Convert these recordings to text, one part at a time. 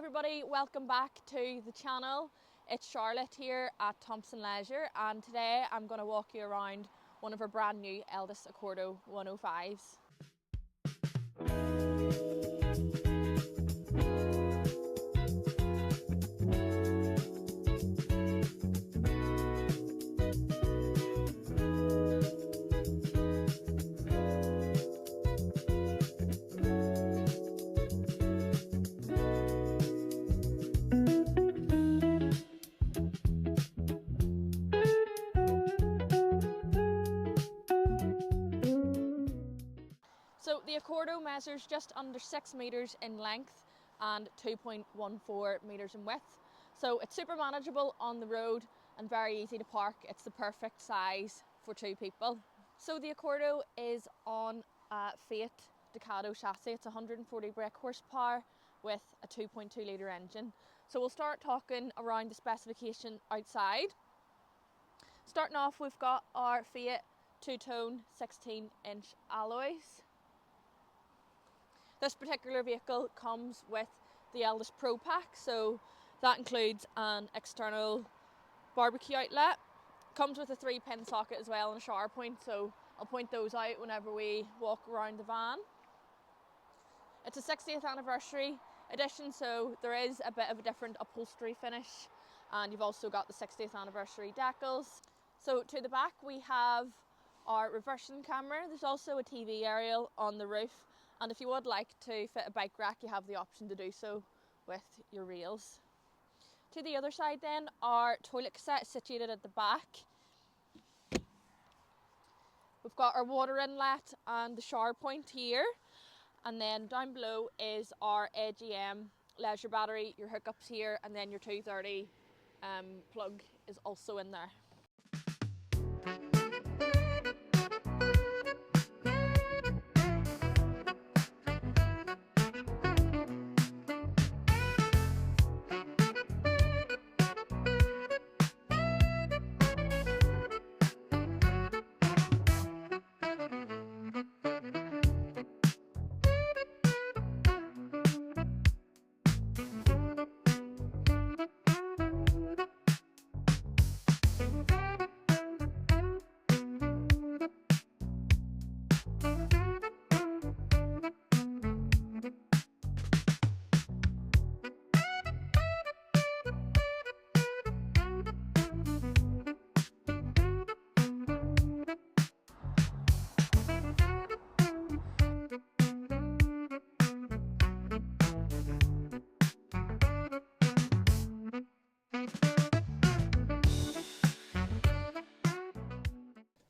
everybody, welcome back to the channel. It's Charlotte here at Thompson Leisure, and today I'm going to walk you around one of our brand new Elddis Accordo 105s. So the Accordo measures just under 6 metres in length and 2.14 metres in width. So it's super manageable on the road and very easy to park. It's the perfect size for 2 people. So the Accordo is on a Fiat Ducato chassis. It's 140 brake horsepower with a 2.2 litre engine. So we'll start talking around the specification outside. Starting off, we've got our Fiat two-tone 16-inch alloys. This particular vehicle comes with the Elddis Pro Pack, so that includes an external barbecue outlet. Comes with a 3-pin socket as well and a shower point, so I'll point those out whenever we walk around the van. It's a 60th anniversary edition, so there is a bit of a different upholstery finish, and you've also got the 60th anniversary decals. So to the back we have our reversing camera. There's also a TV aerial on the roof. And if you would like to fit a bike rack, you have the option to do so with your rails. To the other side then, our toilet cassette is situated at the back. We've got our water inlet and the shower point here. And then down below is our AGM leisure battery, your hookups here, and then your 230 plug is also in there.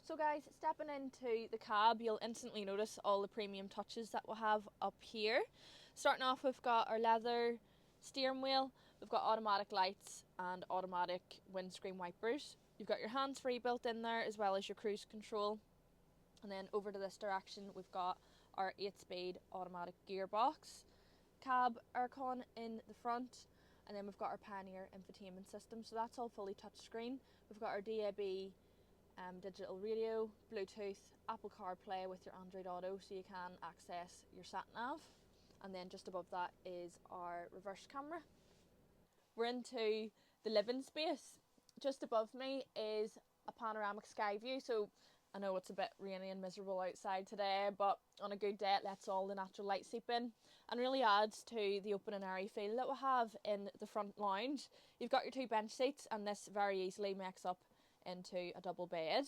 So guys, stepping into the cab, you'll instantly notice all the premium touches that we'll have up here. Starting off, we've got our leather steering wheel, we've got automatic lights and automatic windscreen wipers. You've got your hands-free built in there as well as your cruise control. And then over to this direction, we've got our 8-speed automatic gearbox, cab aircon in the front, and then we've got our Pioneer infotainment system. So that's all fully touchscreen. We've got our DAB digital radio, Bluetooth, Apple CarPlay with your Android Auto, so you can access your sat-nav. And then just above that is our reverse camera. We're into the living space. Just above me is a panoramic sky view. So I know it's a bit rainy and miserable outside today, but on a good day it lets all the natural light seep in and really adds to the open and airy feel that we'll have in the front lounge. You've got your 2 bench seats, and this very easily makes up into a double bed.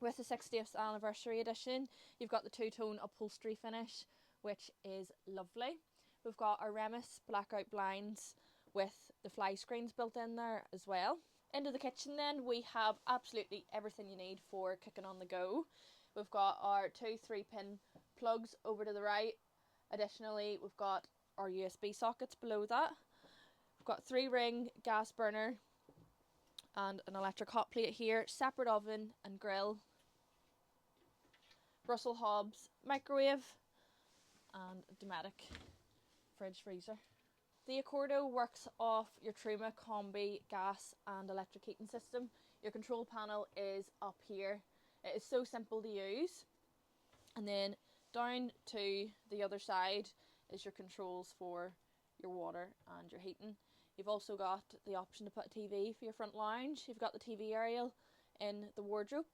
With the 60th anniversary edition, you've got the 2-tone upholstery finish, which is lovely. We've got our Remus blackout blinds with the fly screens built in there as well. Into the kitchen then, we have absolutely everything you need for cooking on the go. We've got our 2 3-pin plugs over to the right. Additionally, we've got our USB sockets below that. We've got 3-ring gas burner and an electric hot plate here, separate oven and grill, Brussels hobs, microwave, and a Dometic fridge freezer. The Accordo works off your Truma combi gas and electric heating system. Your control panel is up here. It is so simple to use. And then down to the other side is your controls for your water and your heating. You've also got the option to put a TV for your front lounge. You've got the TV aerial in the wardrobe.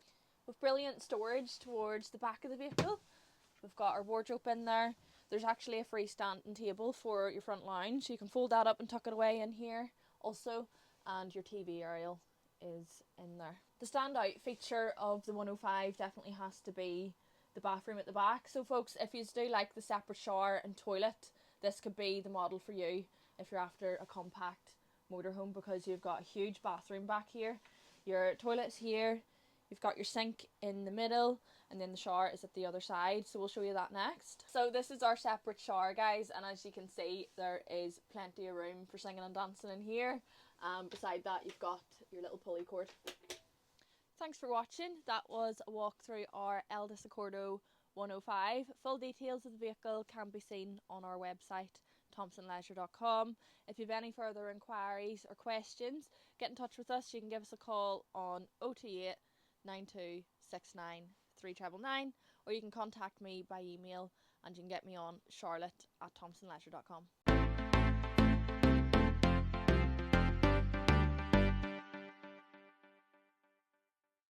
With brilliant storage towards the back of the vehicle. We've got our wardrobe in there. There's actually a freestanding table for your front lounge. You can fold that up and tuck it away in here also. And your TV aerial is in there. The standout feature of the 105 definitely has to be the bathroom at the back. So folks, if you do like the separate shower and toilet, this could be the model for you if you're after a compact motorhome, because you've got a huge bathroom back here. Your toilet's here, you've got your sink in the middle, and then the shower is at the other side, so we'll show you that next. So this is our separate shower, guys, and as you can see, there is plenty of room for singing and dancing in here. Beside that, you've got your little pulley cord. Thanks for watching. That was a walk through our Elddis Accordo 105. Full details of the vehicle can be seen on our website, thompsonleisure.com. If you have any further inquiries or questions, get in touch with us. You can give us a call on 028 9269 3999, or you can contact me by email, and you can get me on charlotte@thompsonleisure.com.